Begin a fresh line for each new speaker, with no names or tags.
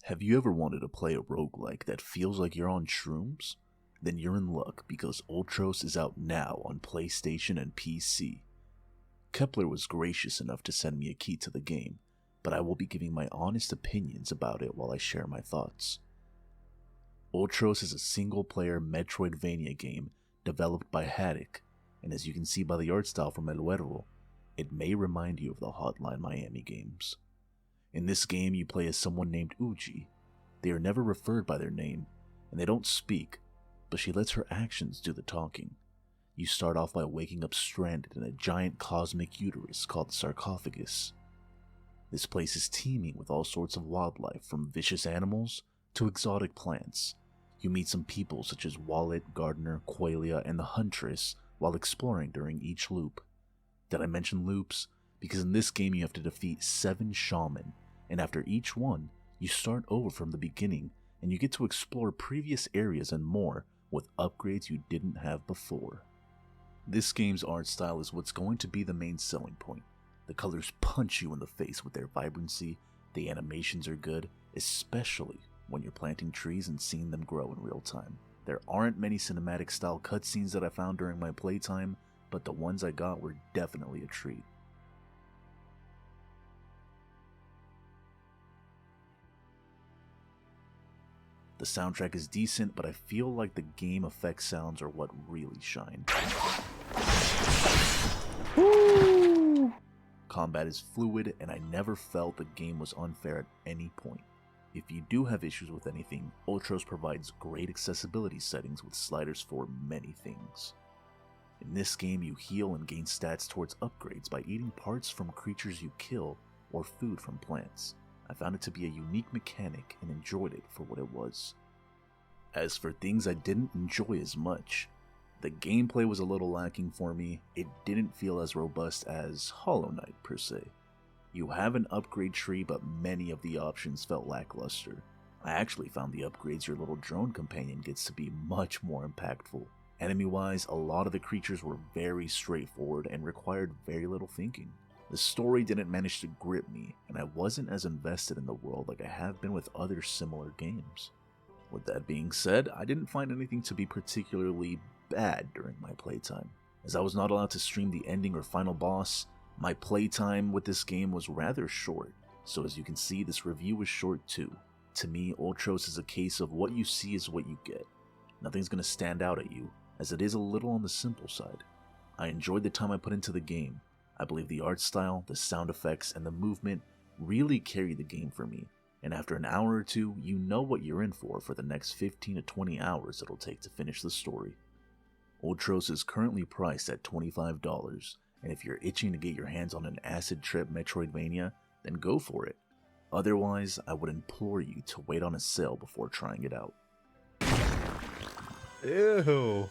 Have you ever wanted to play a roguelike that feels like you're on shrooms? Then you're in luck because Ultros is out now on PlayStation and PC. Kepler was gracious enough to send me a key to the game, but I will be giving my honest opinions about it while I share my thoughts. Ultros is a single-player Metroidvania game developed by Haddock, and as you can see by the art style from El Huervo, it may remind you of the Hotline Miami games. In this game, you play as someone named Uji. They are never referred by their name, and they don't speak, but she lets her actions do the talking. You start off by waking up stranded in a giant cosmic uterus called the sarcophagus. This place is teeming with all sorts of wildlife, from vicious animals to exotic plants. You meet some people such as Wallet, Gardener, Qualia, and the Huntress while exploring during each loop. Did I mention loops? Because in this game you have to defeat 7 shaman, and after each one, you start over from the beginning and you get to explore previous areas and more with upgrades you didn't have before. This game's art style is what's going to be the main selling point. The colors punch you in the face with their vibrancy, the animations are good, especially when you're planting trees and seeing them grow in real time. There aren't many cinematic style cutscenes that I found during my playtime, but the ones I got were definitely a treat. The soundtrack is decent, but I feel like the game effect sounds are what really shine. Woo! Combat is fluid, and I never felt the game was unfair at any point. If you do have issues with anything, Ultros provides great accessibility settings with sliders for many things. In this game, you heal and gain stats towards upgrades by eating parts from creatures you kill or food from plants. I found it to be a unique mechanic and enjoyed it for what it was. As for things I didn't enjoy as much, the gameplay was a little lacking for me. It didn't feel as robust as Hollow Knight per se. You have an upgrade tree, but many of the options felt lackluster. I actually found the upgrades your little drone companion gets to be much more impactful. Enemy-wise, a lot of the creatures were very straightforward and required very little thinking. The story didn't manage to grip me, and I wasn't as invested in the world like I have been with other similar games. With that being said, I didn't find anything to be particularly bad during my playtime. As I was not allowed to stream the ending or final boss, my playtime with this game was rather short, so as you can see, this review was short too. To me, Ultros is a case of what you see is what you get. Nothing's going to stand out at you, as it is a little on the simple side. I enjoyed the time I put into the game. I believe the art style, the sound effects, and the movement really carried the game for me, and after an hour or two, you know what you're in for the next 15 to 20 hours it'll take to finish the story. Ultros is currently priced at $25, and if you're itching to get your hands on an acid trip Metroidvania, then go for it. Otherwise, I would implore you to wait on a sale before trying it out.
Ew.